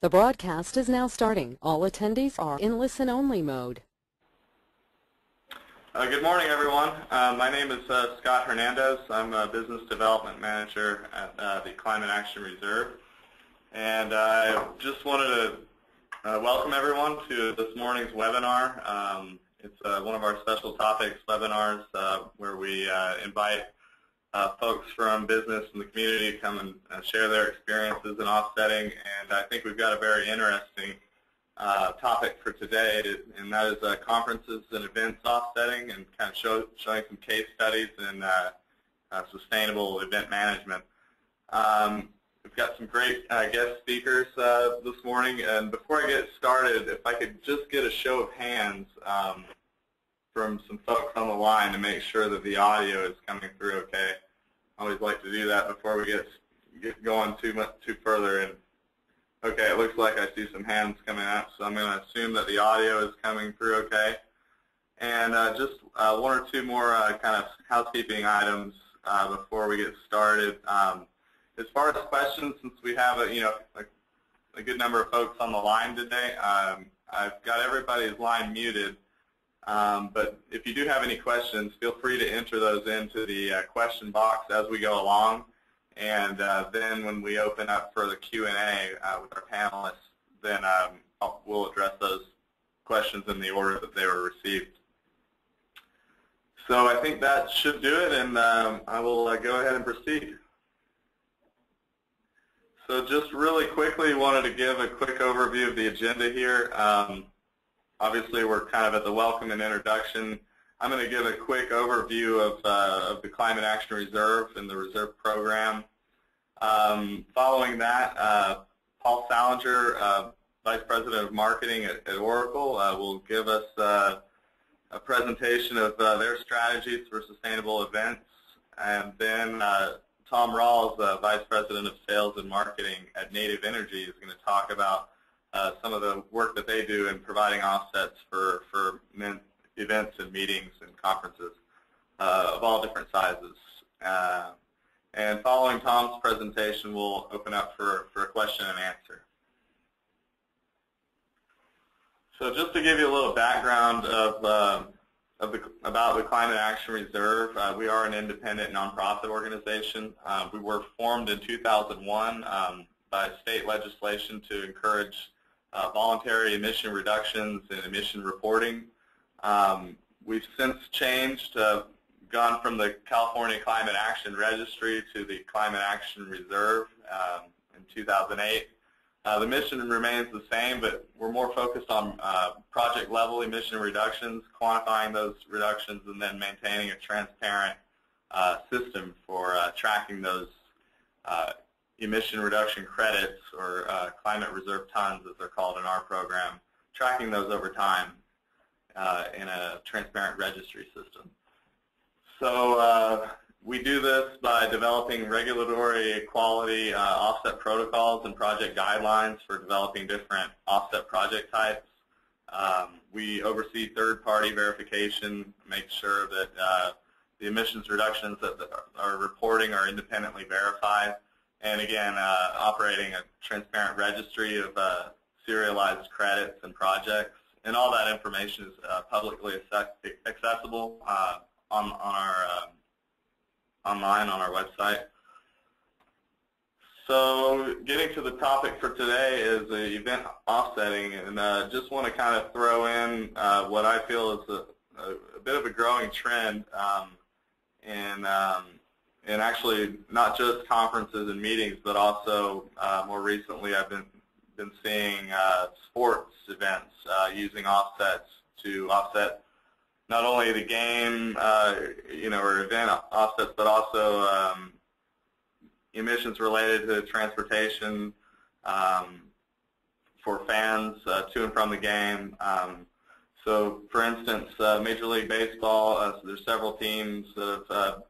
The broadcast is now starting. All attendees are in listen-only mode. Good morning, everyone. My name is Scott Hernandez. I'm a Business Development Manager at the Climate Action Reserve. And I just wanted to welcome everyone to this morning's webinar. It's one of our special topics webinars where we invite folks from business and the community to come and share their experiences in offsetting. And I think we've got a very interesting topic for today, and that is conferences and events offsetting, and kind of showing some case studies in sustainable event management. We've got some great guest speakers this morning, and before I get started, if I could just get a show of hands from some folks on the line to make sure that the audio is coming through okay. I always like to do that before we get going too further in. Okay, it looks like I see some hands coming up, so I'm going to assume that the audio is coming through okay. And just one or two more kind of housekeeping items before we get started. As far as questions, since we have a good number of folks on the line today, I've got everybody's line muted. But if you do have any questions, feel free to enter those into the question box as we go along. And then when we open up for the Q&A with our panelists, then we'll address those questions in the order that they were received. So I think that should do it, and I will go ahead and proceed. So just really quickly wanted to give a quick overview of the agenda here. Obviously, we're kind of at the welcome and introduction. I'm going to give a quick overview of the Climate Action Reserve and the Reserve Program. Following that, Paul Salinger, Vice President of Marketing at Oracle, will give us a presentation of their strategies for sustainable events. And then Tom Rawls, Vice President of Sales and Marketing at Native Energy, is going to talk about some of the work that they do in providing offsets for events and meetings and conferences of all different sizes. And following Tom's presentation, we'll open up for a question and answer. So just to give you a little background about the Climate Action Reserve, we are an independent nonprofit organization. We were formed in 2001 by state legislation to encourage voluntary emission reductions and emission reporting. We've since changed, gone from the California Climate Action Registry to the Climate Action Reserve in 2008. The mission remains the same, but we're more focused on project-level emission reductions, quantifying those reductions, and then maintaining a transparent system for tracking those emission reduction credits, or climate reserve tons, as they're called in our program, tracking those over time in a transparent registry system. So we do this by developing regulatory quality offset protocols and project guidelines for developing different offset project types. We oversee third-party verification, make sure that the emissions reductions that are reporting are independently verified, and again, operating a transparent registry of serialized credits and projects. And all that information is publicly accessible on our online on our website. So getting to the topic for today is the event offsetting, and just want to kind of throw in what I feel is a bit of a growing trend and actually not just conferences and meetings, but also more recently I've been seeing sports events using offsets to offset not only the game, or event offsets, but also emissions related to transportation for fans to and from the game. So, for instance, Major League Baseball, there's several teams that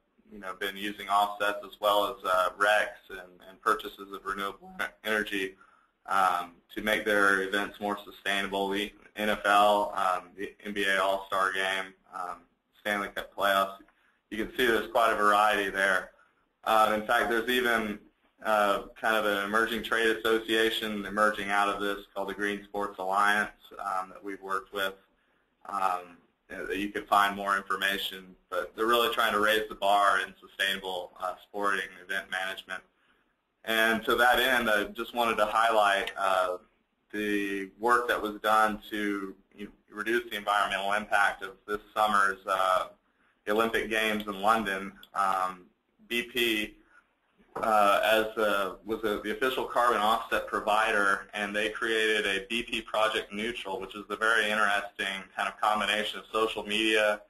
have been using offsets, as well as RECs and purchases of renewable energy to make their events more sustainable. The NFL, the NBA All-Star Game, Stanley Cup playoffs, you can see there's quite a variety there. In fact, there's even kind of an emerging trade association emerging out of this called the Green Sports Alliance that we've worked with. You can find more information, but they're really trying to raise the bar in sustainable sporting event management. And to that end, I just wanted to highlight the work that was done to reduce the environmental impact of this summer's Olympic Games in London. BP was the official carbon offset provider, and they created a BP Project Neutral, which is a very interesting kind of combination of social media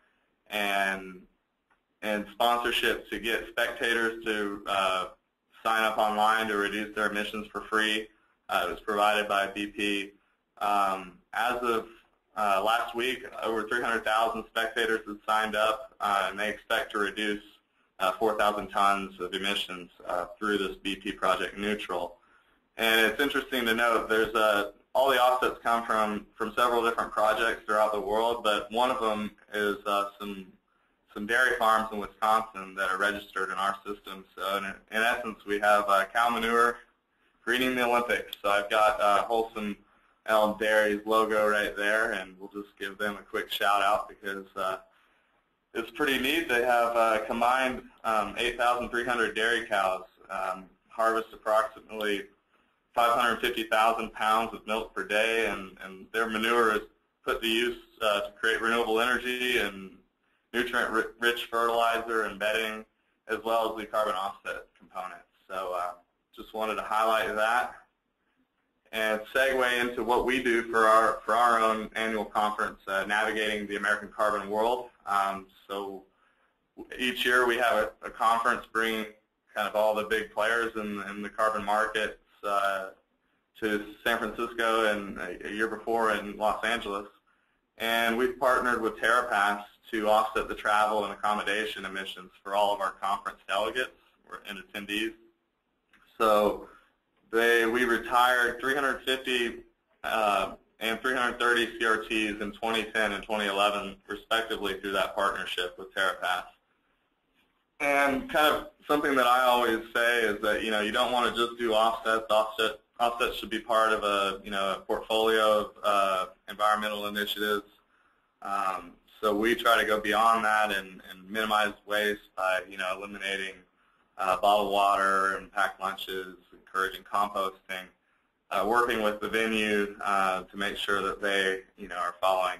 and sponsorship to get spectators to sign up online to reduce their emissions for free. It was provided by BP. As of last week, over 300,000 spectators have signed up, and they expect to reduce 4,000 tons of emissions through this BP Project Neutral. And it's interesting to note there's all the offsets come from several different projects throughout the world, but one of them is some dairy farms in Wisconsin that are registered in our system. So in essence, we have cow manure greening the Olympics. So I've got Wholesome Elm Dairy's logo right there, and we'll just give them a quick shout out because it's pretty neat. They have combined 8,300 dairy cows, harvest approximately 550,000 pounds of milk per day, and their manure is put to use to create renewable energy and nutrient-rich fertilizer and bedding, as well as the carbon offset component. So just wanted to highlight that and segue into what we do for our own annual conference, Navigating the American Carbon World. So each year we have a conference bringing kind of all the big players in the carbon markets to San Francisco and a year before in Los Angeles. And we've partnered with TerraPass to offset the travel and accommodation emissions for all of our conference delegates and attendees. So we retired 350 and 330 CRTs in 2010 and 2011, respectively, through that partnership with TerraPass. And kind of something that I always say is that you don't want to just do offsets. Offsets should be part of a portfolio of environmental initiatives. So we try to go beyond that and minimize waste by eliminating bottled water and packed lunches, encouraging composting, working with the venue to make sure that they are following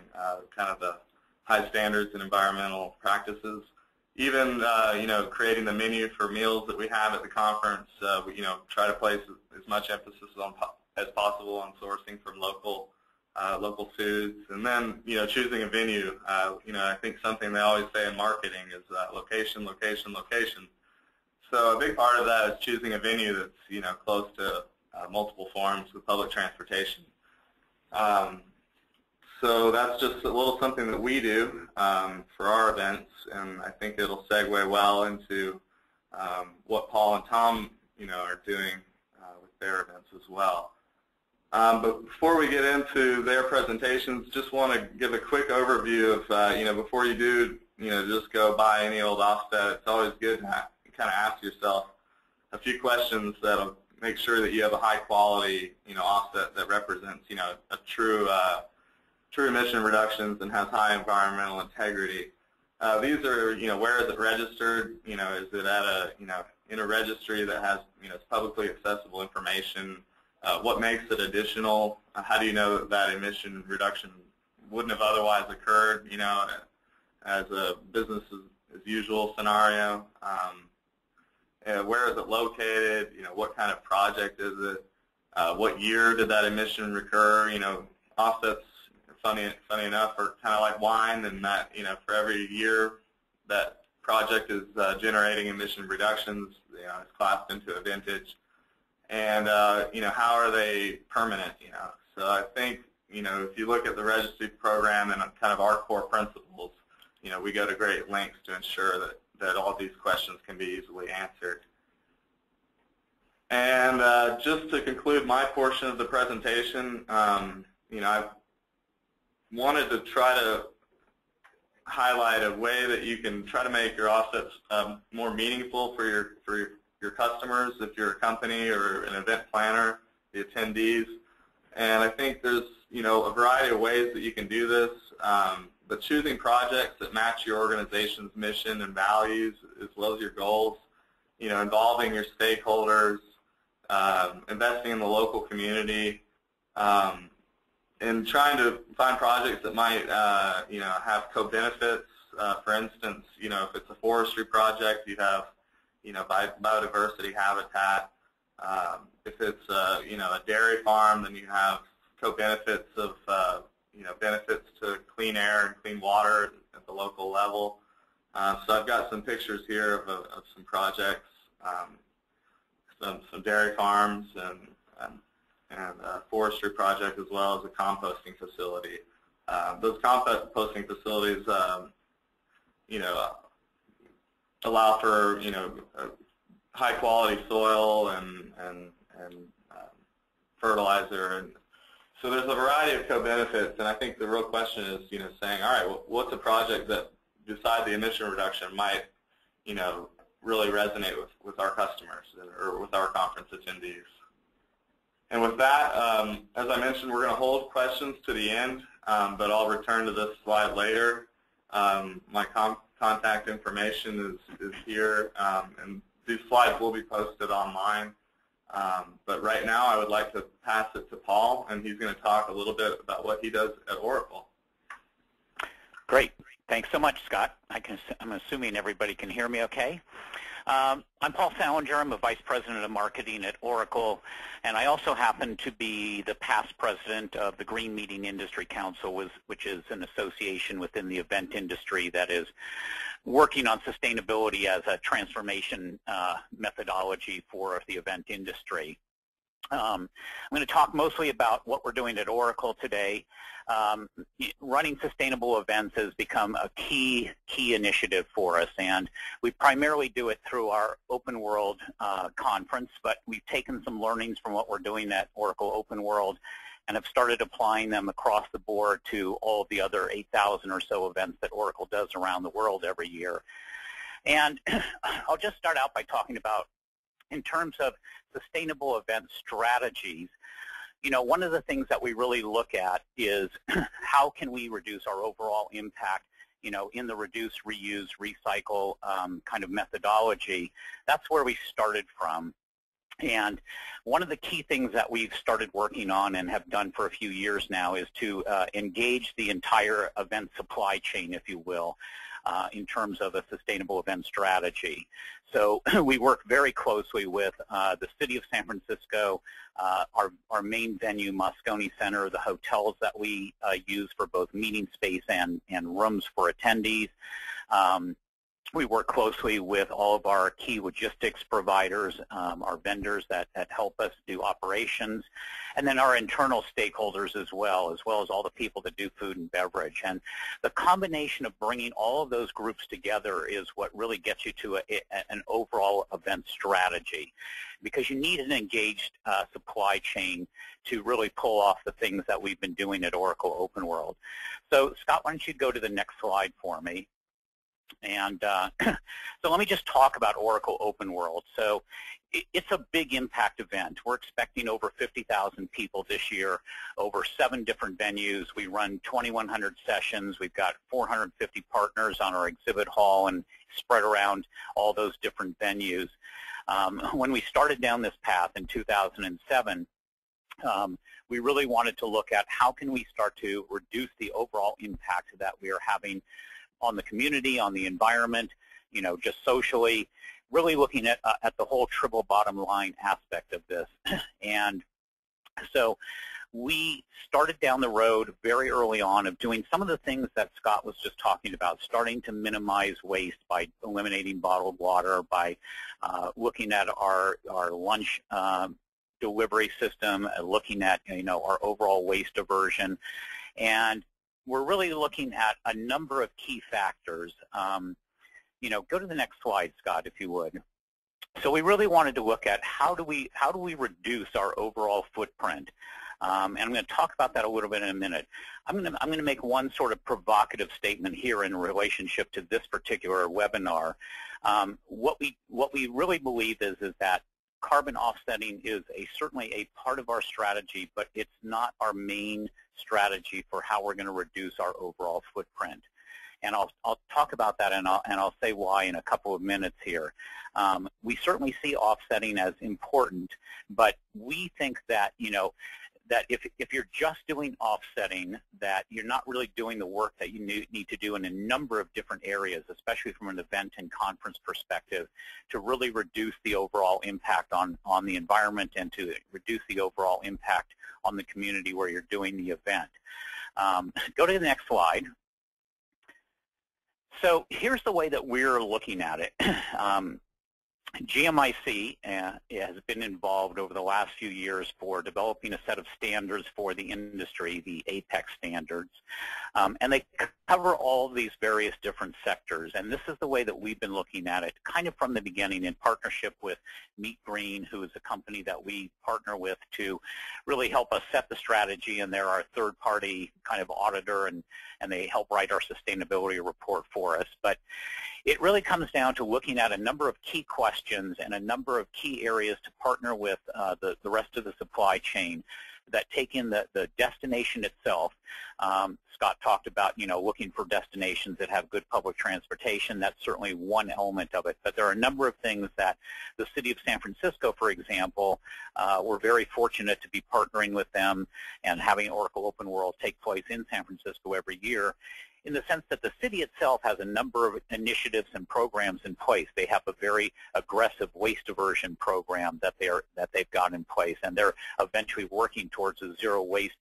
kind of the high standards in environmental practices. Even creating the menu for meals that we have at the conference, we try to place as much emphasis as possible on sourcing from local foods, and then choosing a venue. I think something they always say in marketing is location, location, location. So a big part of that is choosing a venue that's close to multiple forms of public transportation. So that's just a little something that we do for our events, and I think it'll segue well into what Paul and Tom are doing with their events as well. But before we get into their presentations, just want to give a quick overview of before you do just go buy any old offset. It's always good to kind of ask yourself a few questions that'll make sure that you have a high quality offset that represents a true emission reductions and has high environmental integrity. These are where is it registered? Is it at in a registry that has publicly accessible information? What makes it additional? How do you know that emission reduction wouldn't have otherwise occurred, as a business as usual scenario? Where is it located? What kind of project is it? What year did that emission recur? Offsets, funny enough, are kind of like wine, and that for every year that project is generating emission reductions, it's classed into a vintage. And how are they permanent? So I think if you look at the registry program and kind of our core principles, we go to great lengths to ensure that all these questions can be easily answered. And just to conclude my portion of the presentation, I wanted to try to highlight a way that you can try to make your offsets more meaningful for your customers, if you're a company or an event planner, the attendees. And I think there's, a variety of ways that you can do this, but choosing projects that match your organization's mission and values as well as your goals, involving your stakeholders, investing in the local community, and trying to find projects that might, have co-benefits. For instance, if it's a forestry project, you have, biodiversity habitat. If it's, a dairy farm, then you have co-benefits of, benefits to clean air and clean water at the local level. So I've got some pictures here of some projects, some dairy farms and a forestry project, as well as a composting facility. Those composting facilities, allow for high quality soil and fertilizer, and so there's a variety of co-benefits. And I think the real question is, saying, all right, well, what's a project that, besides the emission reduction, might, really resonate with our customers or with our conference attendees. And with that, as I mentioned, we're going to hold questions to the end, but I'll return to this slide later. My contact information is here, and these slides will be posted online. But right now, I would like to pass it to Paul, and he's going to talk a little bit about what he does at Oracle. Great. Thanks so much, Scott. I'm assuming everybody can hear me okay. I'm Paul Salinger. I'm a Vice President of Marketing at Oracle, and I also happen to be the past president of the Green Meeting Industry Council, which is an association within the event industry that is working on sustainability as a transformation methodology for the event industry. I'm going to talk mostly about what we're doing at Oracle today. Running sustainable events has become a key initiative for us, and we primarily do it through our Open World conference, but we've taken some learnings from what we're doing at Oracle Open World and have started applying them across the board to all of the other 8,000 or so events that Oracle does around the world every year. And I'll just start out by talking about, in terms of sustainable event strategies, one of the things that we really look at is how can we reduce our overall impact, in the reduce, reuse, recycle kind of methodology. That's where we started from. And one of the key things that we've started working on and have done for a few years now is to engage the entire event supply chain, if you will, in terms of a sustainable event strategy. So we work very closely with the City of San Francisco, our main venue, Moscone Center, the hotels that we use for both meeting space and rooms for attendees. We work closely with all of our key logistics providers, our vendors that help us do operations, and then our internal stakeholders as well as all the people that do food and beverage. And the combination of bringing all of those groups together is what really gets you to an overall event strategy, because you need an engaged supply chain to really pull off the things that we've been doing at Oracle Open World. So Scott, why don't you go to the next slide for me? And so let me just talk about Oracle Open World. So it's a big impact event. We're expecting over 50,000 people this year, over 7 different venues. We run 2,100 sessions. We've got 450 partners on our exhibit hall and spread around all those different venues. When we started down this path in 2007, we really wanted to look at how can we start to reduce the overall impact that we are having on the community, on the environment, just socially, really looking at the whole triple bottom line aspect of this. And so we started down the road very early on of doing some of the things that Scott was just talking about, starting to minimize waste by eliminating bottled water, by looking at our lunch delivery system, looking at our overall waste aversion. And we're really looking at a number of key factors. Go to the next slide, Scott, if you would. So we really wanted to look at how do we reduce our overall footprint. And I'm going to talk about that a little bit in a minute. I'm going to make one sort of provocative statement here in relationship to this particular webinar. What we really believe is that carbon offsetting is certainly a part of our strategy, but it's not our main strategy for how we're going to reduce our overall footprint. And I'll talk about that, and I'll say why in a couple of minutes here. We certainly see offsetting as important, but we think that that if you're just doing offsetting, that you're not really doing the work that you need to do in a number of different areas, especially from an event and conference perspective, to really reduce the overall impact on the environment and to reduce the overall impact on the community where you're doing the event. Go to the next slide. So here's the way that we're looking at it. GMIC has been involved over the last few years for developing a set of standards for the industry, the APEX standards, and they cover all of these various different sectors. And this is the way that we've been looking at it kind of from the beginning in partnership with Meet Green, who is a company that we partner with to really help us set the strategy, and they're our third-party kind of auditor, and they help write our sustainability report for us. But it really comes down to looking at a number of key questions and a number of key areas to partner with the rest of the supply chain that take in the destination itself. Scott talked about, looking for destinations that have good public transportation. That's certainly one element of it. But there are a number of things that the city of San Francisco, for example, we're very fortunate to be partnering with them and having Oracle Open World take place in San Francisco every year, in the sense that the city itself has a number of initiatives and programs in place. They have a very aggressive waste diversion program that they've got in place, and they're eventually working towards a zero waste,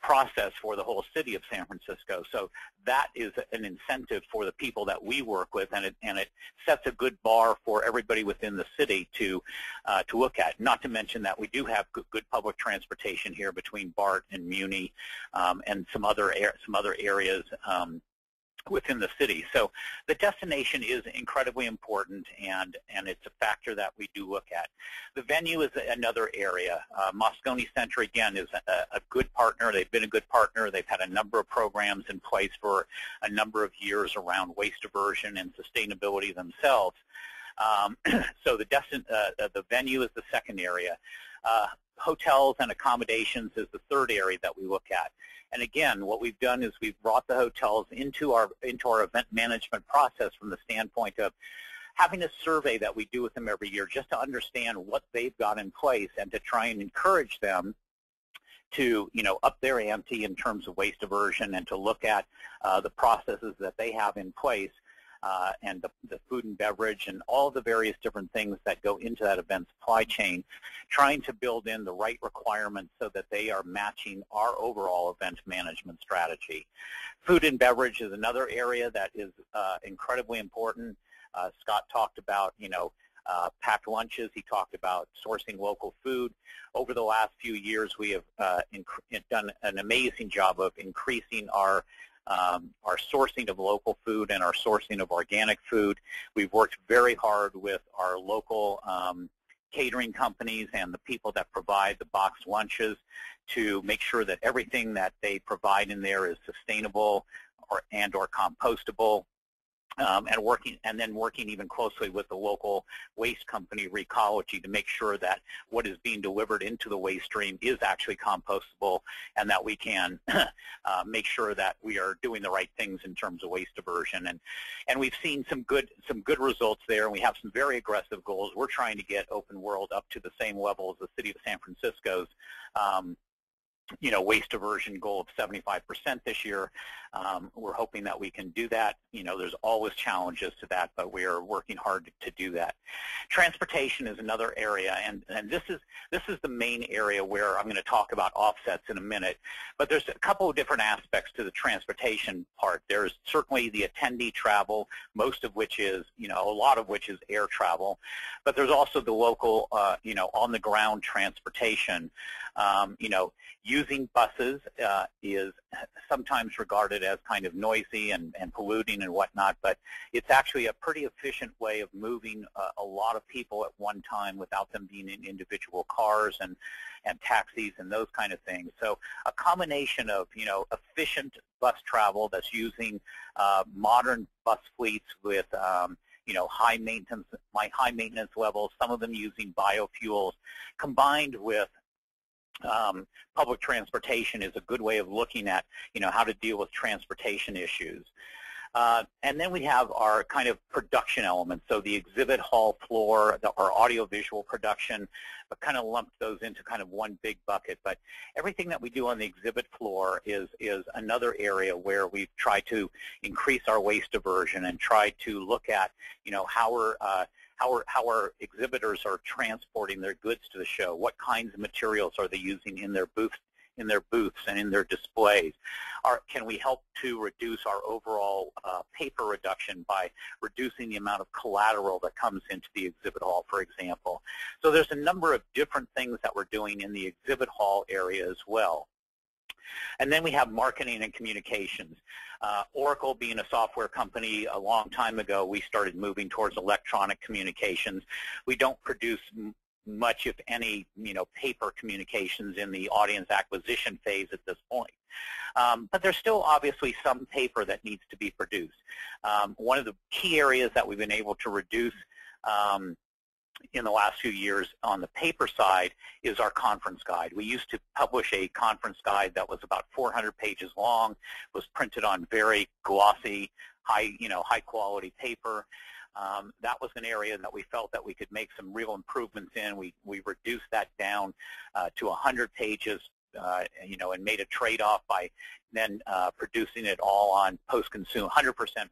process for the whole city of San Francisco. So that is an incentive for the people that we work with, and it sets a good bar for everybody within the city to look at. Not to mention that we do have good public transportation here between BART and Muni, and some other areas within the city. So the destination is incredibly important, and it's a factor that we do look at. The venue is another area. Moscone Center, again, is a good partner. They've been a good partner. They've had a number of programs in place for a number of years around waste diversion and sustainability themselves. So the venue is the second area. Hotels and accommodations is the third area that we look at. And again, what we've done is we've brought the hotels into our event management process from the standpoint of having a survey that we do with them every year just to understand what they've got in place and to try and encourage them to up their ante in terms of waste diversion and to look at the processes that they have in place. And the food and beverage and all the various different things that go into that event supply chain, trying to build in the right requirements so that they are matching our overall event management strategy. Food and beverage is another area that is incredibly important. Scott talked about, packed lunches. He talked about sourcing local food. Over the last few years, we have done an amazing job of increasing our sourcing of local food and our sourcing of organic food. We've worked very hard with our local catering companies and the people that provide the boxed lunches to make sure that everything that they provide in there is sustainable or compostable. And then working even closely with the local waste company, Recology, to make sure that what is being delivered into the waste stream is actually compostable, and that we can make sure that we are doing the right things in terms of waste diversion. And we've seen some good results there, and we have some very aggressive goals. We're trying to get Open World up to the same level as the city of San Francisco's waste diversion goal of 75% this year. We're hoping that we can do that. There's always challenges to that, but we are working hard to do that. Transportation is another area, and this is the main area where I'm going to talk about offsets in a minute. But there's a couple of different aspects to the transportation part. There's certainly the attendee travel, most of which is, a lot of which is air travel. But there's also the local, on the ground transportation. using buses is sometimes regarded as kind of noisy and polluting and whatnot, but it's actually a pretty efficient way of moving a lot of people at one time without them being in individual cars and taxis and those kind of things. So a combination of, efficient bus travel that's using modern bus fleets with high maintenance levels, some of them using biofuels, combined with public transportation is a good way of looking at, how to deal with transportation issues. And then we have our kind of production elements. So the exhibit hall floor, our audiovisual production, but kind of lumped those into kind of one big bucket. But everything that we do on the exhibit floor is another area where we've tried to increase our waste diversion and try to look at, how our exhibitors are transporting their goods to the show. What kinds of materials are they using in their booths and in their displays? Can we help to reduce our overall paper reduction by reducing the amount of collateral that comes into the exhibit hall, for example? So there's a number of different things that we're doing in the exhibit hall area as well. And then we have marketing and communications. Oracle, being a software company, a long time ago, we started moving towards electronic communications. We don't produce much, if any, paper communications in the audience acquisition phase at this point. But there's still obviously some paper that needs to be produced. One of the key areas that we've been able to reduce in the last few years on the paper side is our conference guide. We used to publish a conference guide that was about 400 pages long, was printed on very glossy, high quality paper. That was an area that we felt that we could make some real improvements in. We reduced that down to 100 pages, and made a trade-off by then producing it all on 100%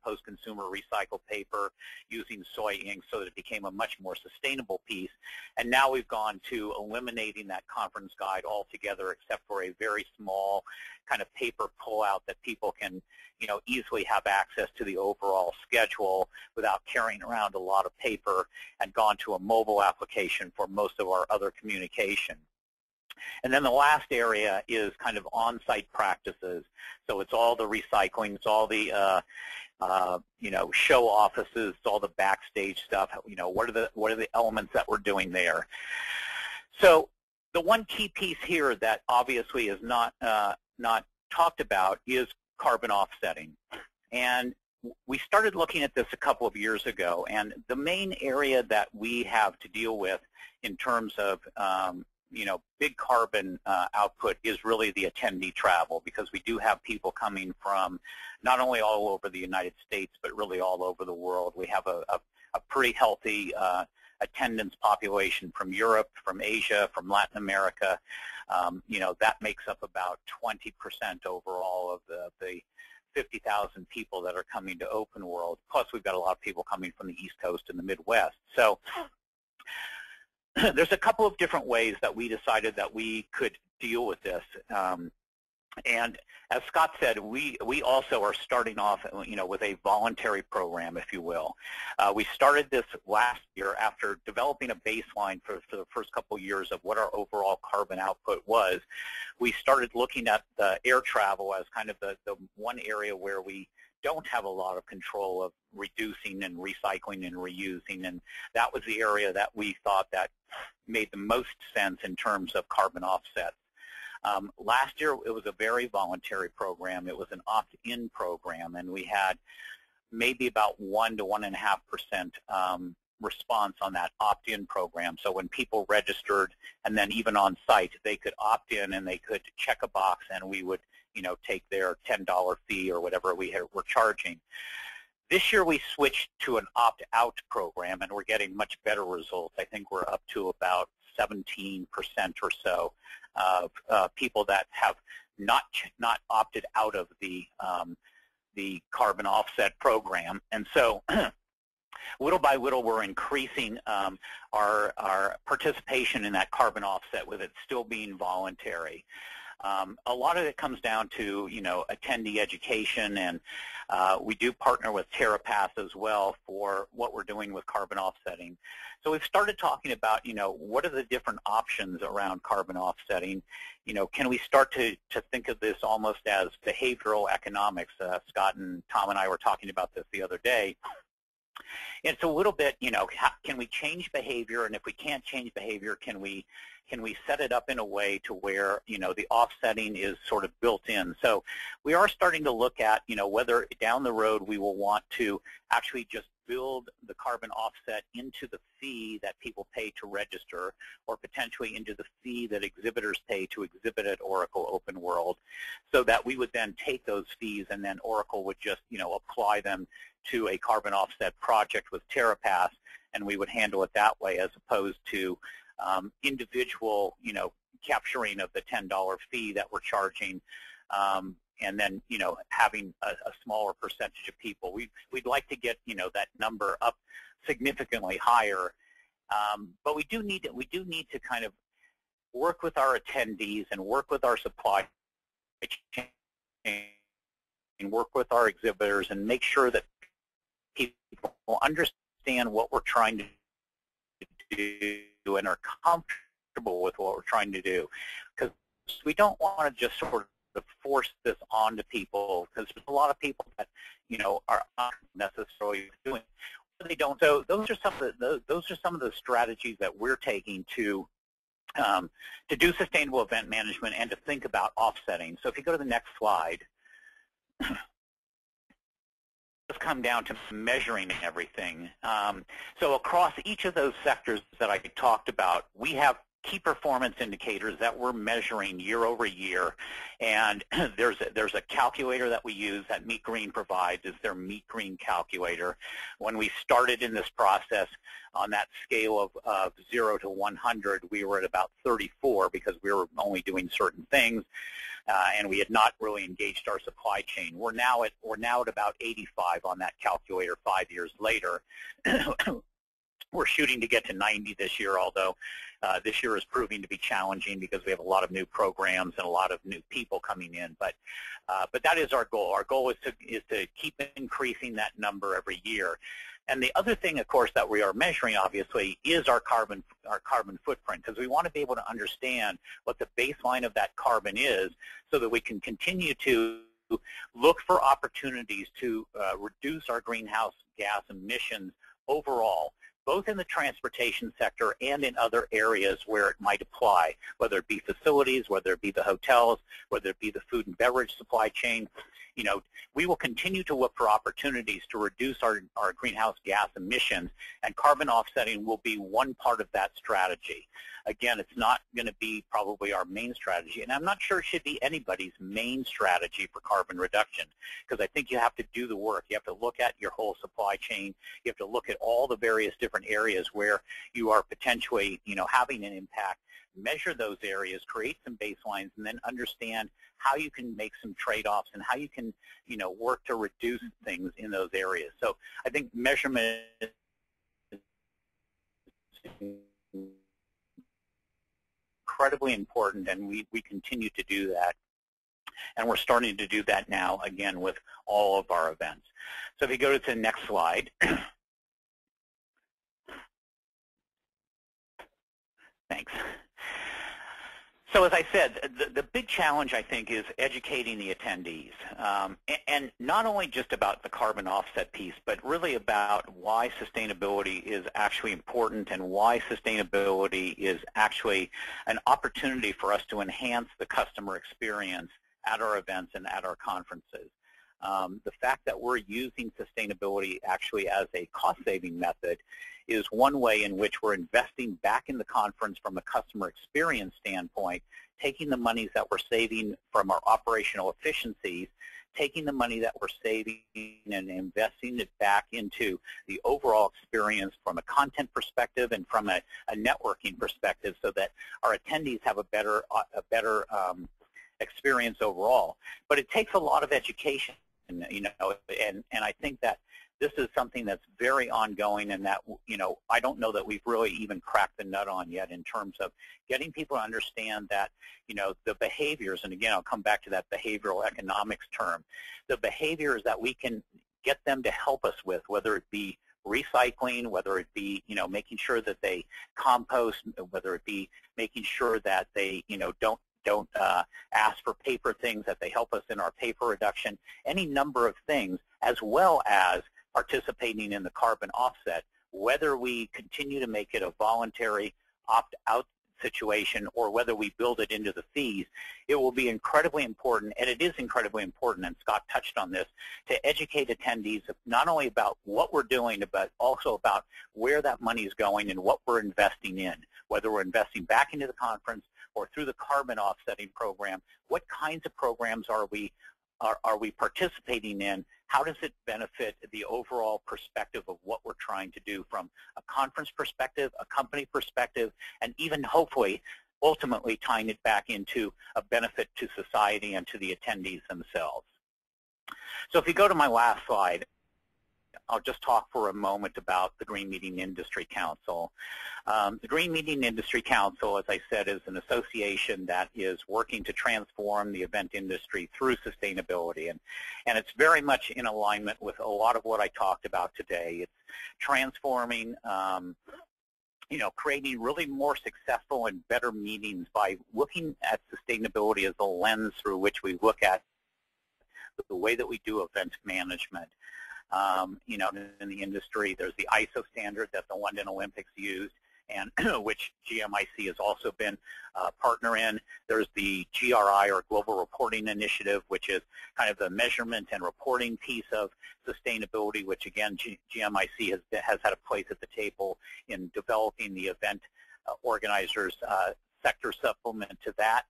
post-consumer recycled paper using soy ink, so that it became a much more sustainable piece. And now we've gone to eliminating that conference guide altogether, except for a very small kind of paper pullout that people can easily have access to the overall schedule without carrying around a lot of paper, and gone to a mobile application for most of our other communication. And then the last area is kind of on-site practices. So it's all the recycling, it's all the show offices, it's all the backstage stuff. What are the elements that we're doing there? So the one key piece here that obviously is not talked about is carbon offsetting. And we started looking at this a couple of years ago, and the main area that we have to deal with in terms of big carbon output is really the attendee travel, because we do have people coming from not only all over the United States, but really all over the world. We have a pretty healthy attendance population from Europe, from Asia, from Latin America. That makes up about 20% overall of the 50,000 people that are coming to Open World. Plus, we've got a lot of people coming from the East Coast and the Midwest. So there's a couple of different ways that we decided that we could deal with this. And as Scott said, we also are starting off, with a voluntary program, if you will. We started this last year after developing a baseline for the first couple of years of what our overall carbon output was. We started looking at the air travel as kind of the one area where we don't have a lot of control of reducing and recycling and reusing, and that was the area that we thought that made the most sense in terms of carbon offsets. Last year, it was a very voluntary program. It was an opt-in program, and we had maybe about 1 to 1.5% response on that opt-in program. So when people registered, and then even on site, they could opt in and they could check a box, and we would take their $10 fee or whatever we're charging. This year we switched to an opt-out program, and we're getting much better results. I think we're up to about 17% or so of people that have not opted out of the carbon offset program. And so little by little, we're increasing our participation in that carbon offset, with it still being voluntary. A lot of it comes down to, attendee education, and we do partner with TerraPath as well for what we're doing with carbon offsetting. So we've started talking about, what are the different options around carbon offsetting? Can we start to think of this almost as behavioral economics? Scott and Tom and I were talking about this the other day. It's a little bit, can we change behavior? And if we can't change behavior, can we set it up in a way to where, the offsetting is sort of built in? So we are starting to look at, whether down the road we will want to actually just build the carbon offset into the fee that people pay to register, or potentially into the fee that exhibitors pay to exhibit at Oracle Open World, so that we would then take those fees and then Oracle would just, apply them to a carbon offset project with TerraPath, and we would handle it that way, as opposed to individual, capturing of the $10 fee that we're charging, and then, having a smaller percentage of people. We'd like to get, that number up significantly higher, but we do need to kind of work with our attendees and work with our supply chain and work with our exhibitors and make sure that people understand what we're trying to do and are comfortable with what we're trying to do, because we don't want to just sort of force this onto people, because there's a lot of people that are not necessarily doing what they don't. So those are some of the strategies that we're taking to do sustainable event management and to think about offsetting. So if you go to the next slide. Come down to measuring everything. So across each of those sectors that I talked about, we have key performance indicators that we're measuring year over year, and there's a calculator that we use that Meet Green provides. Is their Meet Green calculator. When we started in this process, on that scale of 0 to 100, we were at about 34 because we were only doing certain things, and we had not really engaged our supply chain. We're now at about 85 on that calculator 5 years later. We're shooting to get to 90 this year, although this year is proving to be challenging because we have a lot of new programs and a lot of new people coming in. But that is our goal. Our goal is to keep increasing that number every year. And the other thing, of course, that we are measuring, obviously, is our carbon footprint, because we want to be able to understand what the baseline of that carbon is, so that we can continue to look for opportunities to reduce our greenhouse gas emissions overall, both in the transportation sector and in other areas where it might apply, whether it be facilities, whether it be the hotels, whether it be the food and beverage supply chain. We will continue to look for opportunities to reduce our greenhouse gas emissions, and carbon offsetting will be one part of that strategy. Again, it's not going to be probably our main strategy, and I'm not sure it should be anybody's main strategy for carbon reduction, because I think you have to do the work. You have to look at your whole supply chain. You have to look at all the various different areas where you are potentially, having an impact, measure those areas, create some baselines, and then understand how you can make some trade-offs and how you can, work to reduce things in those areas. So I think measurement is incredibly important, and we continue to do that. And we're starting to do that now, again, with all of our events. So if you go to the next slide. Thanks. So as I said, the big challenge, I think, is educating the attendees, and not only just about the carbon offset piece, but really about why sustainability is actually important and why sustainability is actually an opportunity for us to enhance the customer experience at our events and at our conferences. The fact that we're using sustainability actually as a cost-saving method is one way in which we're investing back in the conference from a customer experience standpoint, taking the monies that we're saving from our operational efficiencies, taking the money that we're saving and investing it back into the overall experience from a content perspective and from a networking perspective, so that our attendees have a better experience overall. But it takes a lot of education, and I think that this is something that's very ongoing, and that, I don't know that we've really even cracked the nut on yet in terms of getting people to understand that, the behaviors, and again, I'll come back to that behavioral economics term, the behaviors that we can get them to help us with, whether it be recycling, whether it be, making sure that they compost, whether it be making sure that they, don't ask for paper things, that they help us in our paper reduction, any number of things, as well as participating in the carbon offset, whether we continue to make it a voluntary opt-out situation or whether we build it into the fees. It will be incredibly important, and it is incredibly important, and Scott touched on this, to educate attendees not only about what we're doing, but also about where that money is going and what we're investing in, whether we're investing back into the conference or through the carbon offsetting program. What kinds of programs are we participating in? How does it benefit the overall perspective of what we're trying to do from a conference perspective, a company perspective, and even hopefully ultimately tying it back into a benefit to society and to the attendees themselves. So if you go to my last slide, I'll just talk for a moment about the Green Meeting Industry Council. The Green Meeting Industry Council, as I said, is an association that is working to transform the event industry through sustainability, and it's very much in alignment with a lot of what I talked about today. It's transforming, creating really more successful and better meetings by looking at sustainability as a lens through which we look at the way that we do event management. In the industry, there's the ISO standard that the London Olympics used, and which GMIC has also been a partner in. There's the GRI, or Global Reporting Initiative, which is kind of the measurement and reporting piece of sustainability, which again, GMIC has had a place at the table in developing the event organizers sector supplement to that.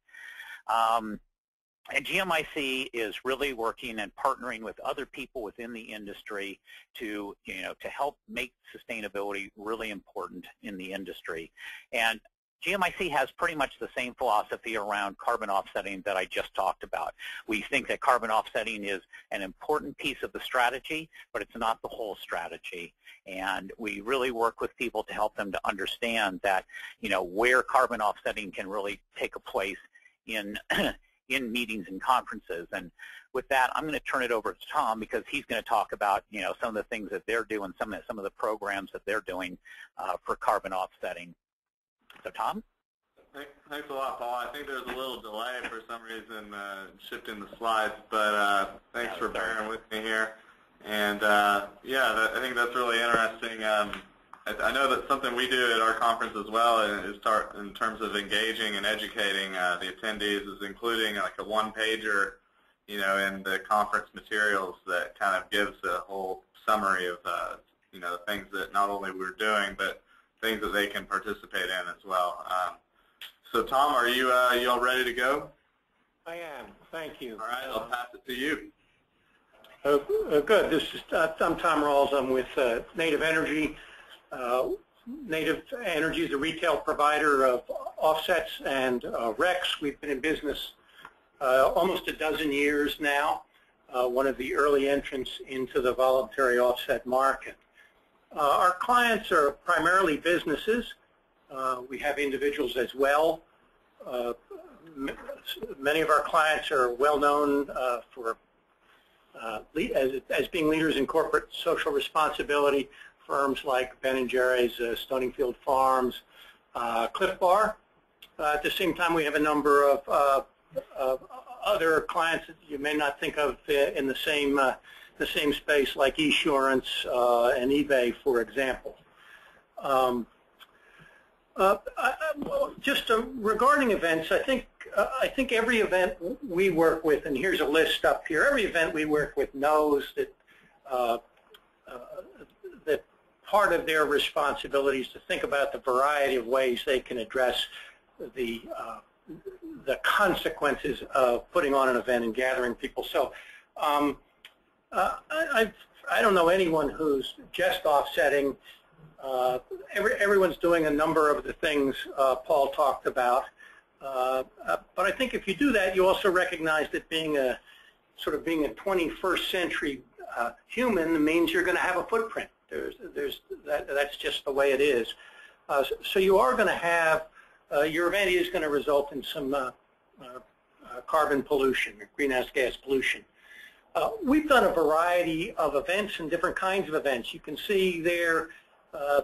And GMIC is really working and partnering with other people within the industry to, to help make sustainability really important in the industry. And GMIC has pretty much the same philosophy around carbon offsetting that I just talked about. We think that carbon offsetting is an important piece of the strategy, but it's not the whole strategy. And we really work with people to help them to understand that, where carbon offsetting can really take a place in in meetings and conferences. And with that, I'm going to turn it over to Tom, because he's going to talk about, some of the things that they're doing, some of the programs that they're doing for carbon offsetting. So Tom? Thanks a lot, Paul. I think there's a little delay for some reason shifting the slides, but thanks for bearing with me here. And yeah, I think that's really interesting. I know that something we do at our conference as well is start in terms of engaging and educating the attendees is including like a one-pager, in the conference materials that kind of gives a whole summary of, the things that not only we're doing, but things that they can participate in as well. So Tom, are you all ready to go? I am. Thank you. All right, I'll pass it to you. Good. I'm Tom Rawls. I'm with Native Energy. Native Energy is a retail provider of offsets and RECs. We've been in business almost a dozen years now, one of the early entrants into the voluntary offset market. Our clients are primarily businesses. We have individuals as well. Many of our clients are well known for as being leaders in corporate social responsibility. Firms like Ben & Jerry's, Stoningfield Farms, Cliff Bar. At the same time, we have a number of other clients that you may not think of in the same space, like Esurance and eBay, for example. Regarding events, I think every event we work with, and here's a list up here, every event we work with knows that that part of their responsibility is to think about the variety of ways they can address the consequences of putting on an event and gathering people. So I don't know anyone who's just offsetting. Everyone's doing a number of the things Paul talked about. But I think if you do that, you also recognize that being a 21st century human means you're going to have a footprint. That's just the way it is. So you are going to have, your event is going to result in some carbon pollution, or greenhouse gas pollution. We've done a variety of events and different kinds of events. You can see there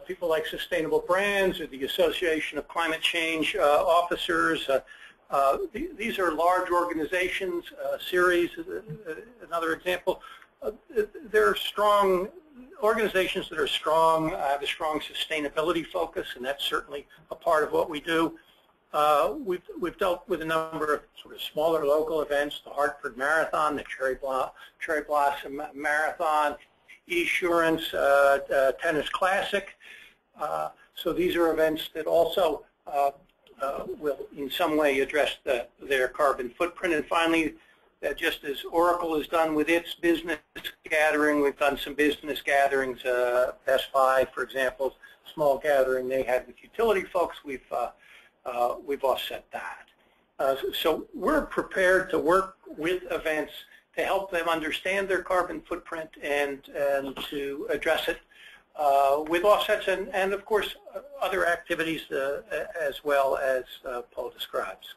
people like Sustainable Brands or the Association of Climate Change Officers. These are large organizations. CERES is another example. They're strong organizations that are strong, have a strong sustainability focus, and that's certainly a part of what we do. We've dealt with a number of sort of smaller local events, the Hartford Marathon, the Cherry Blossom Marathon, Esurance, Tennis Classic. So these are events that also will in some way address their carbon footprint. And finally, just as Oracle has done with its business gathering, we've done some business gatherings. Best Buy, for example, small gathering they had with utility folks. We've offset that. So we're prepared to work with events to help them understand their carbon footprint and to address it with offsets and of course other activities as well as Paul describes.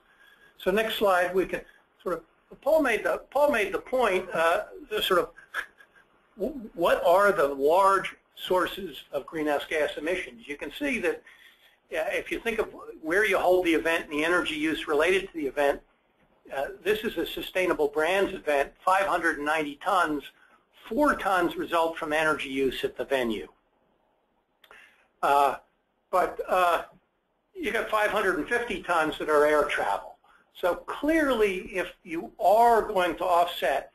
So next slide, we can sort of, Paul made the point, sort of what are the large sources of greenhouse gas emissions. You can see that if you think of where you hold the event and the energy use related to the event, this is a Sustainable Brands event, 590 tons, 4 tons result from energy use at the venue. But you got 550 tons that are air travel. So clearly, if you are going to offset,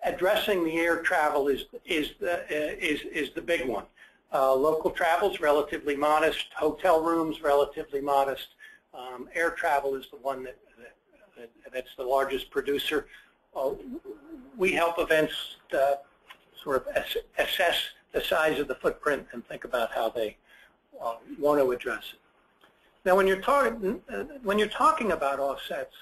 addressing the air travel is the big one. Local travel is relatively modest. Hotel rooms relatively modest. Air travel is the one that's the largest producer. We help events sort of assess the size of the footprint and think about how they want to address it. Now, when you're talking about offsets,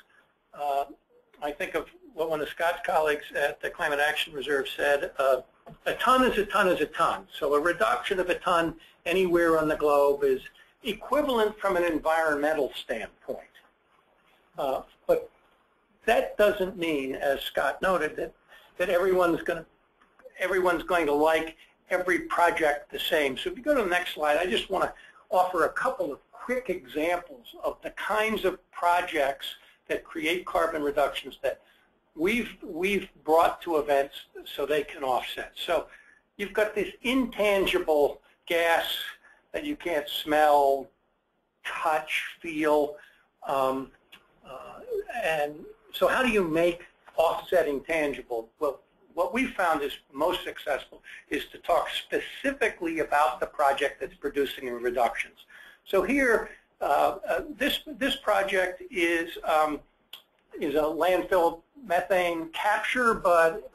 I think of what one of Scott's colleagues at the Climate Action Reserve said: a ton is a ton is a ton. So a reduction of a ton anywhere on the globe is equivalent from an environmental standpoint. But that doesn't mean, as Scott noted, that everyone's going to like every project the same. So if you go to the next slide, I just want to offer a couple of quick examples of the kinds of projects that create carbon reductions that we've brought to events so they can offset. So you've got this intangible gas that you can't smell, touch, feel, and so how do you make offsetting tangible? Well, what we found is most successful is to talk specifically about the project that's producing the reductions. So here, this project is a landfill methane capture, but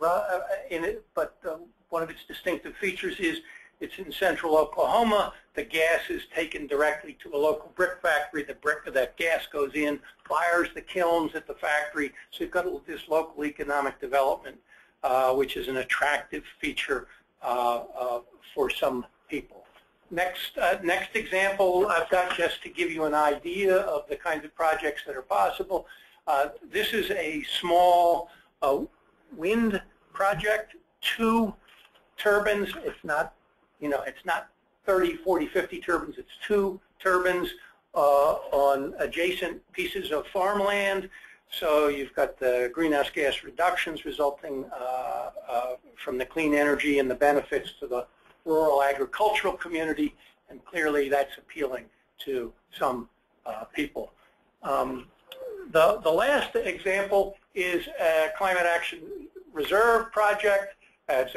one of its distinctive features is it's in central Oklahoma. The gas is taken directly to a local brick factory. That gas goes in, fires the kilns at the factory. So you've got this local economic development, which is an attractive feature for some people. Next example I've got, just to give you an idea of the kinds of projects that are possible. This is a small wind project, 2 turbines. It's not, it's not 30, 40, 50 turbines. It's 2 turbines on adjacent pieces of farmland. So you've got the greenhouse gas reductions resulting from the clean energy and the benefits to the rural agricultural community, and clearly that's appealing to some people. The last example is a Climate Action Reserve project. It's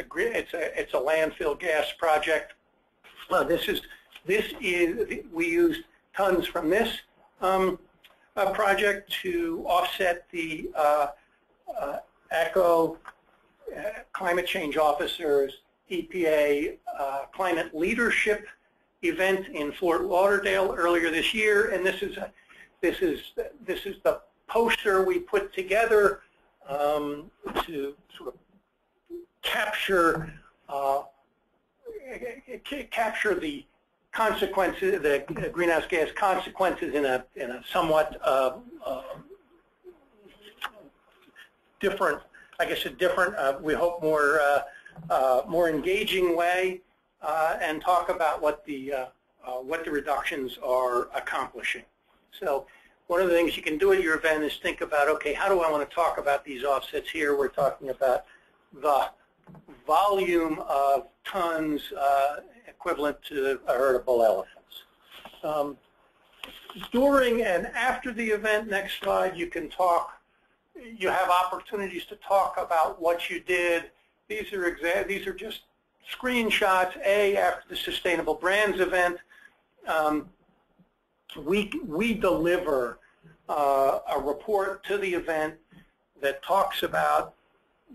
a landfill gas project. We used tons from this project to offset the ECHO, Climate Change Officers, EPA Climate Leadership event in Fort Lauderdale earlier this year, and this is the poster we put together to sort of capture the consequences, the greenhouse gas consequences in a somewhat different, I guess a different, we hope more engaging way, and talk about what the reductions are accomplishing. So one of the things you can do at your event is think about, okay, how do I want to talk about these offsets here? We're talking about the volume of tons equivalent to a herd of bull elephants. During and after the event, next slide, you can talk, you have opportunities to talk about what you did. These are just screenshots. After the Sustainable Brands event, we deliver a report to the event that talks about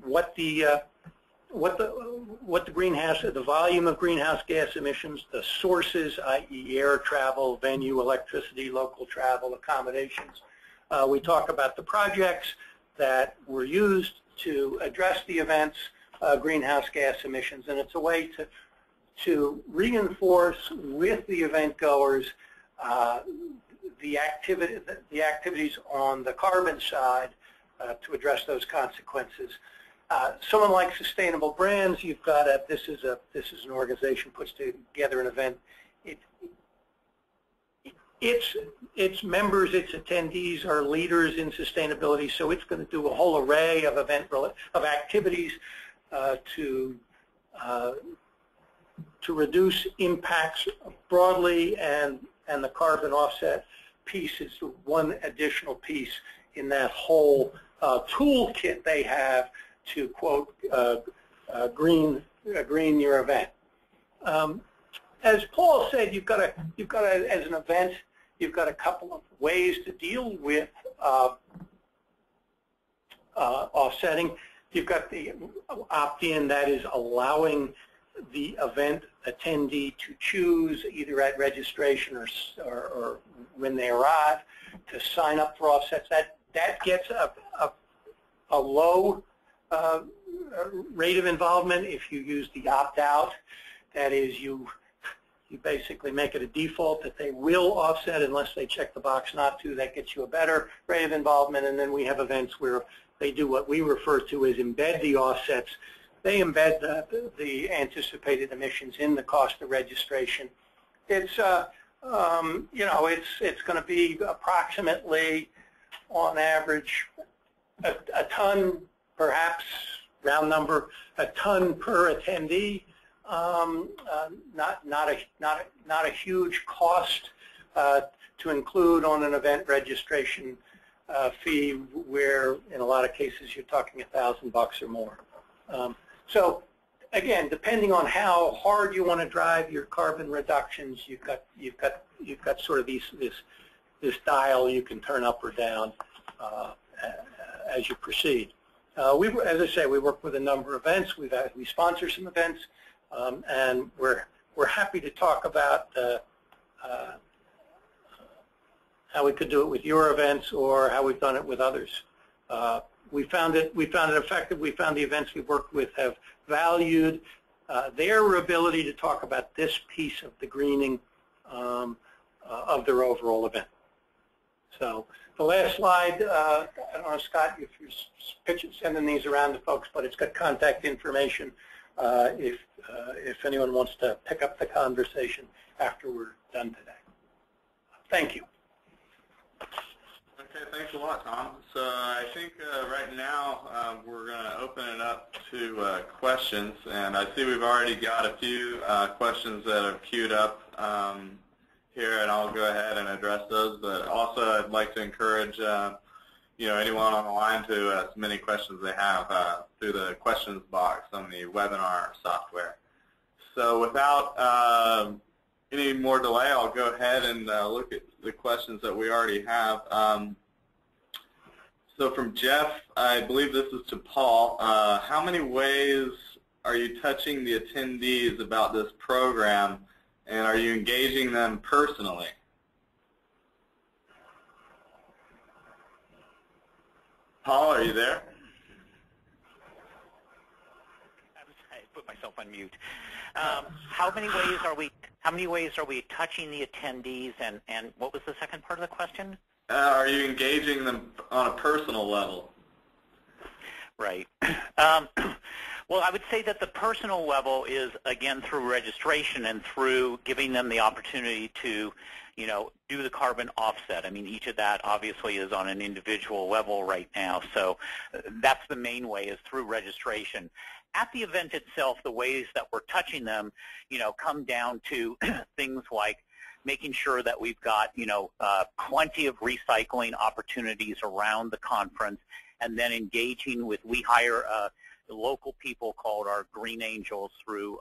what the volume of greenhouse gas emissions, the sources, i.e. air travel, venue, electricity, local travel, accommodations. We talk about the projects that were used to address the event's greenhouse gas emissions, and it's a way to reinforce with the event goers the activities on the carbon side to address those consequences. Someone like Sustainable Brands, you've got this is an organization puts together an event. Its members, its attendees are leaders in sustainability, so it's going to do a whole array of activities to reduce impacts broadly, and the carbon offset piece is one additional piece in that whole toolkit they have to quote green your event. As Paul said, you've got as an event, you've got a couple of ways to deal with offsetting. You've got the opt-in, that is allowing the event attendee to choose either at registration or when they arrive to sign up for offsets. That gets a low rate of involvement. If you use the opt-out, that is you basically make it a default that they will offset unless they check the box not to. That gets you a better rate of involvement. And then we have events where they do what we refer to as embed the offsets. They embed the anticipated emissions in the cost of registration. It's it's going to be approximately, on average, a ton, perhaps round number, a ton per attendee. Not a huge cost to include on an event registration fee, where in a lot of cases you're talking $1,000 or more. So again, depending on how hard you want to drive your carbon reductions, you've got sort of this dial you can turn up or down as you proceed. As I say, we work with a number of events. We sponsor some events, and we're happy to talk about how we could do it with your events or how we've done it with others. We found it effective. We found the events we've worked with have valued their ability to talk about this piece of the greening of their overall event. So the last slide, I don't know, Scott, if you're sending these around to folks, but it's got contact information if anyone wants to pick up the conversation after we're done today. Thank you. Okay, thanks a lot, Tom. So I think right now we're going to open it up to questions, and I see we've already got a few questions that are queued up here, and I'll go ahead and address those. But also, I'd like to encourage anyone on the line to submit any questions they have through the questions box on the webinar software. So without any more delay, I'll go ahead and look at the questions that we already have. So from Jeff, I believe this is to Paul. How many ways are you touching the attendees about this program, and are you engaging them personally? Paul, are you there? myself on mute. How many ways are we touching the attendees, and what was the second part of the question? Are you engaging them on a personal level? Right. Well, I would say that the personal level is, again, through registration and through giving them the opportunity to, do the carbon offset. I mean, each of that obviously is on an individual level right now. So that's the main way, is through registration. At the event itself, the ways that we're touching them, come down to things like making sure that we've got, plenty of recycling opportunities around the conference, and then engaging with, we hire local people called our Green Angels through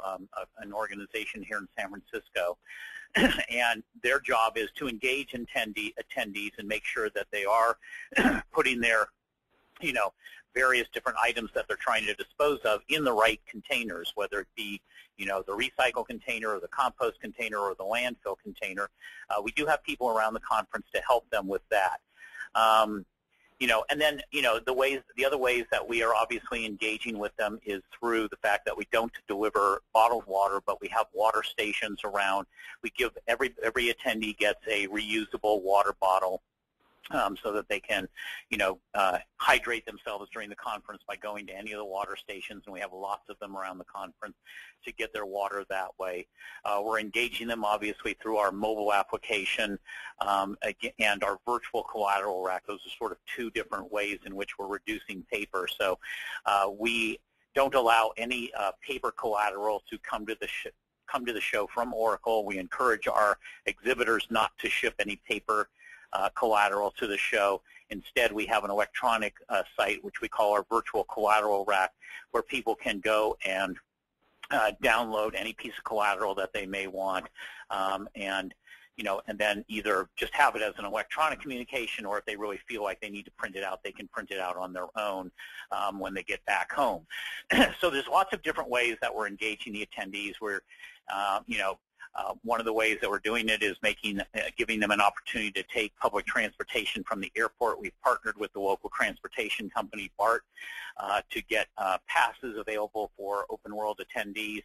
an organization here in San Francisco. And their job is to engage attendees and make sure that they are putting their, various different items that they're trying to dispose of in the right containers, whether it be, the recycle container or the compost container or the landfill container. We do have people around the conference to help them with that. And then, the other ways that we are obviously engaging with them is through the fact that we don't deliver bottled water, but we have water stations around. We give every attendee gets a reusable water bottle, so that they can, hydrate themselves during the conference by going to any of the water stations, and we have lots of them around the conference to get their water that way. We're engaging them, obviously, through our mobile application and our virtual collateral rack. Those are sort of two different ways in which we're reducing paper. So we don't allow any paper collateral to come to the show from Oracle. We encourage our exhibitors not to ship any paper collateral to the show. Instead, we have an electronic site, which we call our virtual collateral rack, where people can go and download any piece of collateral that they may want, and then either just have it as an electronic communication, or if they really feel like they need to print it out, they can print it out on their own when they get back home. So there's lots of different ways that we're engaging the attendees. We're, one of the ways that we're doing it is giving them an opportunity to take public transportation from the airport. We've partnered with the local transportation company, BART, to get passes available for open world attendees.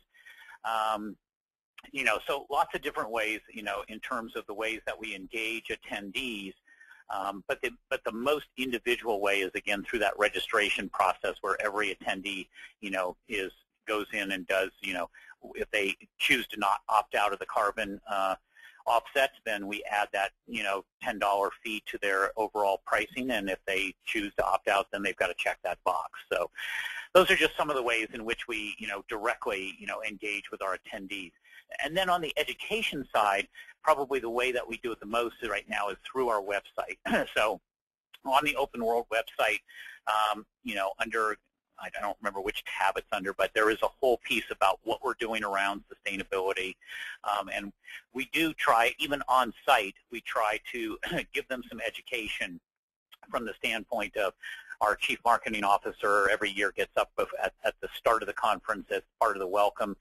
So lots of different ways, in terms of the ways that we engage attendees. But the most individual way is, again, through that registration process, where every attendee, goes in and does, if they choose to not opt out of the carbon offsets, then we add that, $10 fee to their overall pricing. And if they choose to opt out, then they've got to check that box. So those are just some of the ways in which we, directly, engage with our attendees. And then on the education side, probably the way that we do it the most right now is through our website. So on the Open World website, under, I don't remember which tab it's under, but there is a whole piece about what we're doing around sustainability. And we do try, even on site, we try to give them some education from the standpoint of our chief marketing officer every year gets up at the start of the conference as part of the welcome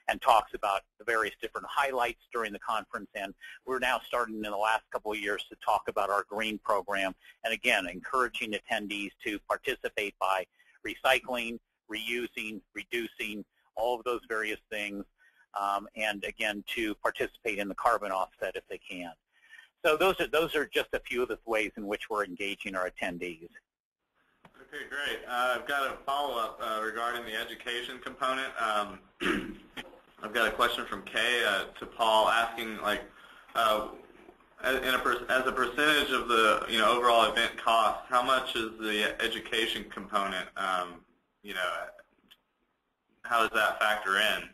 and talks about the various different highlights during the conference. And we're now starting in the last couple of years to talk about our green program. And again, encouraging attendees to participate by recycling, reusing, reducing, all of those various things, and again, to participate in the carbon offset if they can. So those are just a few of the ways in which we're engaging our attendees. Okay, great. I've got a follow-up regarding the education component. I've got a question from Kay to Paul, asking, like, as a percentage of the overall event cost, how much is the education component? How does that factor in?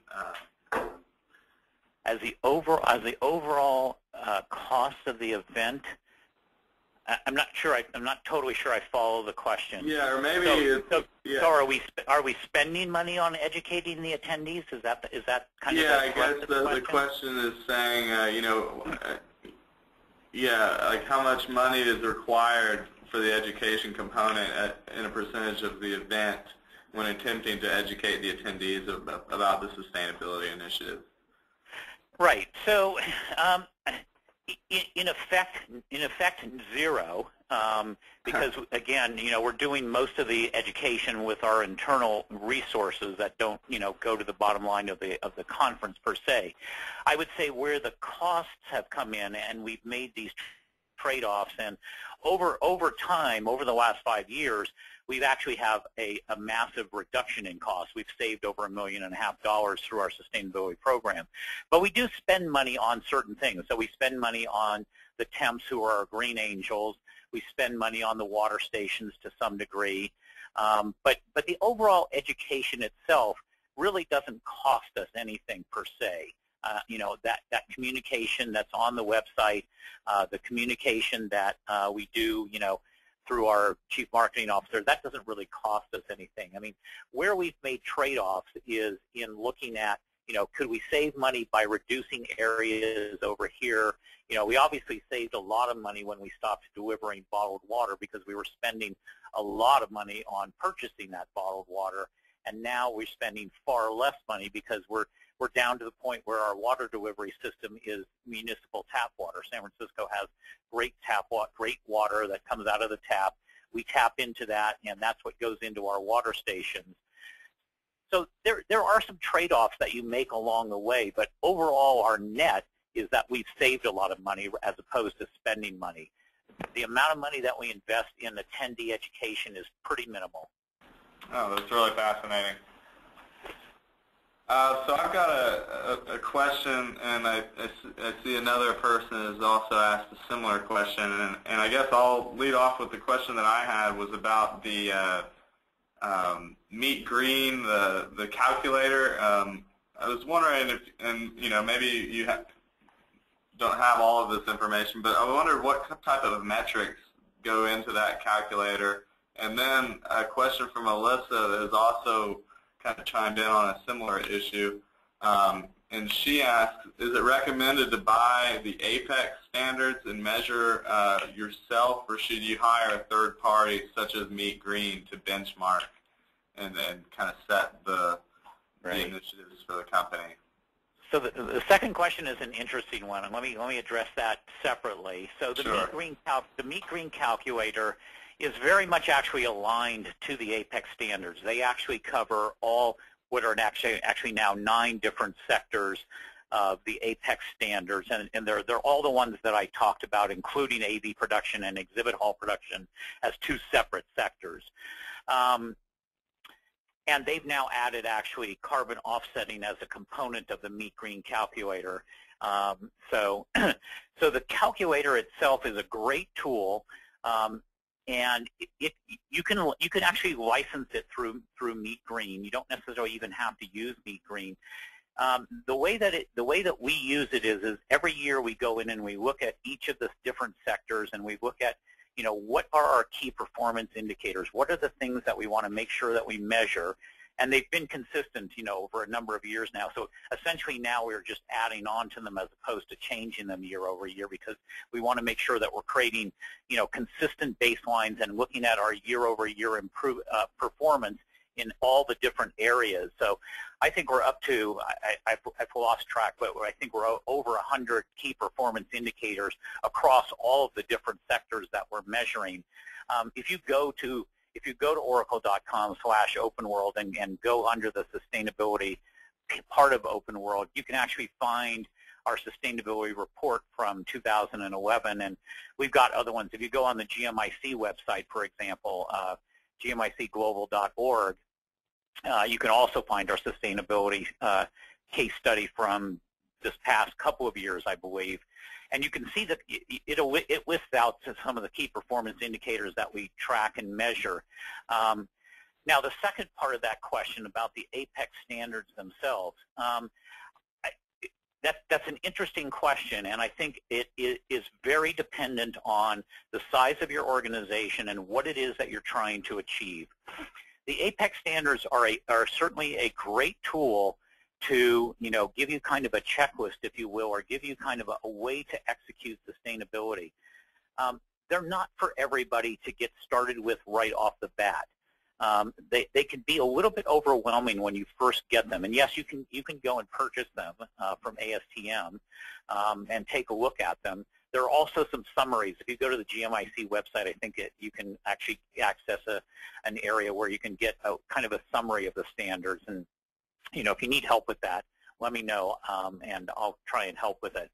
As the overall cost of the event, I'm not sure. I'm not totally sure I follow the question. Yeah, or maybe. So are we spending money on educating the attendees? Is that kind of? Yeah, I guess the question is saying, like how much money is required for the education component in a percentage of the event when attempting to educate the attendees about the sustainability initiative. Right. So In effect, zero, because again, we're doing most of the education with our internal resources that don't, go to the bottom line of the conference per se. I would say where the costs have come in, and we've made these trade-offs, and over time, over the last 5 years, we've actually have a massive reduction in costs. We've saved over $1.5 million through our sustainability program. But we do spend money on certain things. So we spend money on the temps who are our green angels. We spend money on the water stations to some degree. But the overall education itself really doesn't cost us anything per se. That communication that's on the website, the communication that we do, through our chief marketing officer, that doesn't really cost us anything. I mean, where we've made trade-offs is in looking at, could we save money by reducing areas over here? We obviously saved a lot of money when we stopped delivering bottled water because we were spending a lot of money on purchasing that bottled water, and now we're spending far less money because we're down to the point where our water delivery system is municipal tap water. San Francisco has great water that comes out of the tap. We tap into that, and that's what goes into our water stations. So there are some trade-offs that you make along the way, but overall our net is that we've saved a lot of money as opposed to spending money. The amount of money that we invest in attendee education is pretty minimal. Oh, that's really fascinating. So I've got a question, and I see another person has also asked a similar question, and I guess I'll lead off with the question that I had was about the Meet Green, the calculator. I was wondering if, and maybe you don't have all of this information, but I wondered what type of metrics go into that calculator. And then a question from Alyssa that has also kind of chimed in on a similar issue, and she asked, is it recommended to buy the APEX standards and measure yourself, or should you hire a third party such as Meet Green to benchmark and kind of set the initiatives for the company? So the second question is an interesting one, and let me address that separately. So the Sure. Meet Green calculator is very much actually aligned to the APEX standards. They actually cover all what are actually now 9 different sectors of the APEX standards, and they're all the ones that I talked about, including AV production and exhibit hall production as 2 separate sectors. And they've now added actually carbon offsetting as a component of the Meet Green calculator. So the calculator itself is a great tool. And you can actually license it through Meet Green. You don't necessarily even have to use Meet Green. The way that we use it is every year we go in and we look at each of the different sectors, and we look at what are our key performance indicators. What are the things that we want to make sure that we measure? And they've been consistent, over a number of years now. So essentially now we're just adding on to them as opposed to changing them year over year, because we want to make sure that we're creating, consistent baselines and looking at our year over year performance in all the different areas. So I think we're up to, I've lost track, but I think we're over 100 key performance indicators across all of the different sectors that we're measuring. If you go to oracle.com/openworld and go under the sustainability part of Open World, you can actually find our sustainability report from 2011, and we've got other ones. If you go on the GMIC website, for example, gmicglobal.org, you can also find our sustainability case study from this past couple of years, I believe. And you can see that it lists out some of the key performance indicators that we track and measure. Now, the second part of that question about the APEX standards themselves, that's an interesting question, and I think it is very dependent on the size of your organization and what it is that you're trying to achieve. The APEX standards are certainly a great tool to give you kind of a checklist, if you will, or give you kind of a way to execute sustainability. They're not for everybody to get started with right off the bat. They can be a little bit overwhelming when you first get them. And yes, you can go and purchase them from ASTM and take a look at them. There are also some summaries. If you go to the GMIC website, I think you can actually access an area where you can get kind of a summary of the standards. And if you need help with that, let me know, and I'll try and help with it.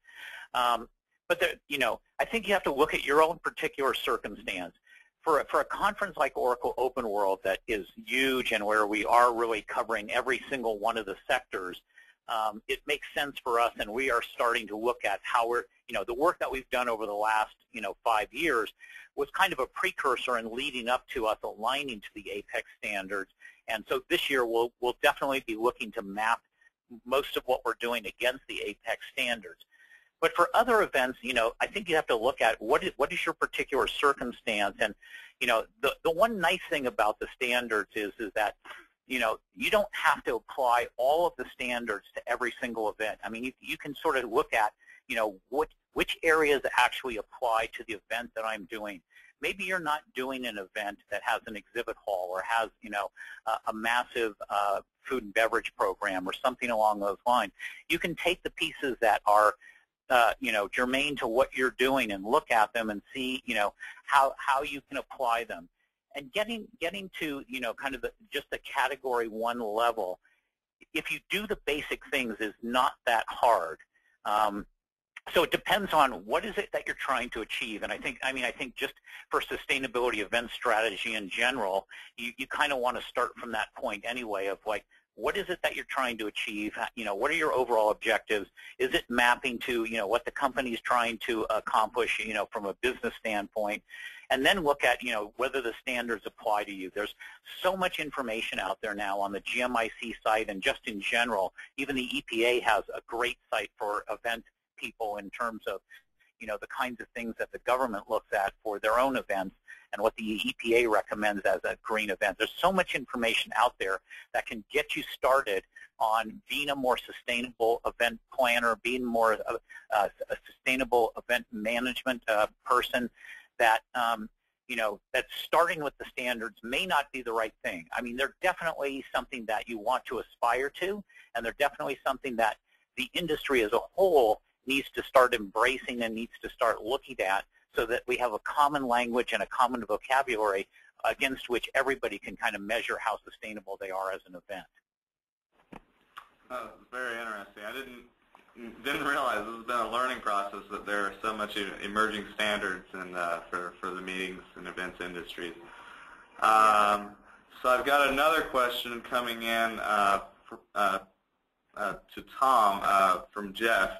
But I think you have to look at your own particular circumstance. For a conference like Oracle Open World that is huge and where we are really covering every single one of the sectors, it makes sense for us, and we are starting to look at how we're, the work that we've done over the last, 5 years was kind of a precursor and leading up to us aligning to the APEX standards. And so this year we'll definitely be looking to map most of what we're doing against the APEX standards. But for other events, I think you have to look at what is your particular circumstance. And, the one nice thing about the standards is that, you don't have to apply all of the standards to every single event. I mean, you can sort of look at, which areas actually apply to the event that I'm doing. Maybe you're not doing an event that has an exhibit hall or has, a massive food and beverage program or something along those lines. You can take the pieces that are germane to what you're doing and look at them and see, how you can apply them. And getting to, kind of just the category 1 level, if you do the basic things, is not that hard. So it depends on what is it that you're trying to achieve. And I think just for sustainability event strategy in general, you kind of want to start from that point anyway of like, what is it that you're trying to achieve? What are your overall objectives? Is it mapping to, what the company is trying to accomplish, from a business standpoint? And then look at, whether the standards apply to you. There's so much information out there now on the GMIC site and just in general. Even the EPA has a great site for event people in terms of, the kinds of things that the government looks at for their own events and what the EPA recommends as a green event. There's so much information out there that can get you started on being a more sustainable event planner, being more a sustainable event management person, that, that starting with the standards may not be the right thing. I mean, they're definitely something that you want to aspire to, and they're definitely something that the industry as a whole needs to start embracing and needs to start looking at, so that we have a common language and a common vocabulary against which everybody can kind of measure how sustainable they are as an event. Oh, very interesting. I didn't realize this has been a learning process, that there are so much emerging standards and for the meetings and events industries. So I've got another question coming in to Tom from Jeff.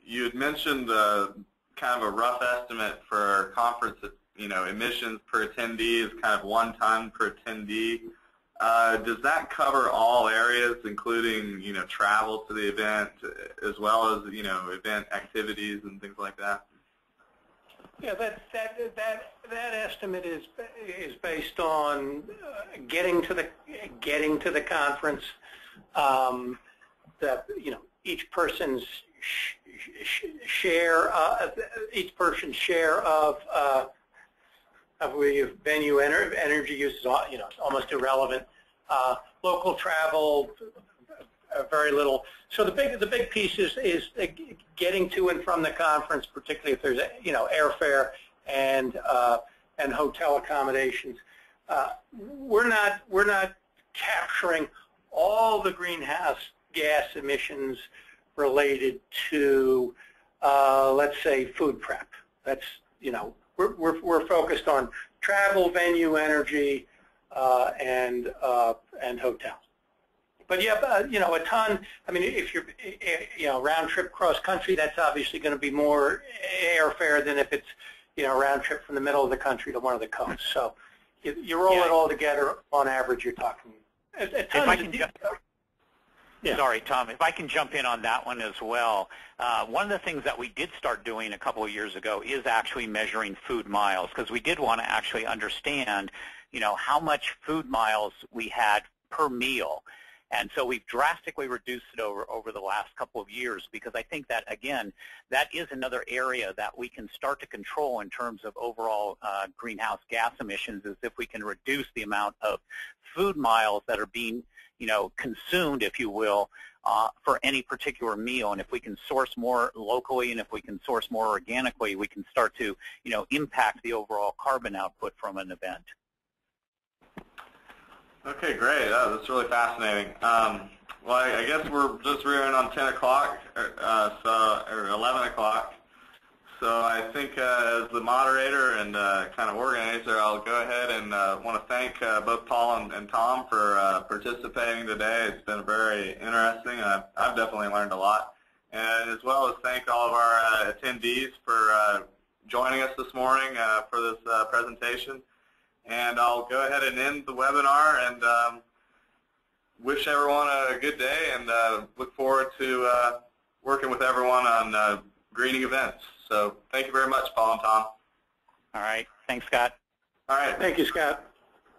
You had mentioned kind of a rough estimate for conference, emissions per attendee is kind of 1 ton per attendee. Does that cover all areas, including, travel to the event, as well as, event activities and things like that? Yeah, that estimate is based on getting to the conference. That each person's share of venue energy use is almost irrelevant. Local travel, very little. So the big piece is getting to and from the conference, particularly if there's airfare and hotel accommodations. We're not capturing all the greenhouse gas emissions related to, let's say, food prep. That's, we're focused on travel, venue, energy, and hotel. But yeah, a ton. I mean, if you're, round trip cross country, that's obviously going to be more airfare than if it's, round trip from the middle of the country to one of the coasts. So you roll it all together, on average, you're talking a ton. Sorry, Tom, if I can jump in on that one as well. One of the things that we did start doing a couple of years ago is actually measuring food miles, because we did want to actually understand, how much food miles we had per meal. And so we've drastically reduced it over the last couple of years, because I think that, again, that is another area that we can start to control in terms of overall greenhouse gas emissions, is if we can reduce the amount of food miles that are being, consumed, if you will, for any particular meal. And if we can source more locally and if we can source more organically, we can start to, impact the overall carbon output from an event. Okay, great. That's really fascinating. Well, I guess we're just rearing on 10 o'clock, or 11 o'clock. So I think as the moderator and kind of organizer, I'll go ahead and want to thank both Paul and Tom for participating today. It's been very interesting. I've definitely learned a lot. And as well as thank all of our attendees for joining us this morning for this presentation. And I'll go ahead and end the webinar and wish everyone a good day, and look forward to working with everyone on greening events. So thank you very much, Paul and Tom. All right. Thanks, Scott. All right. Thank you, Scott.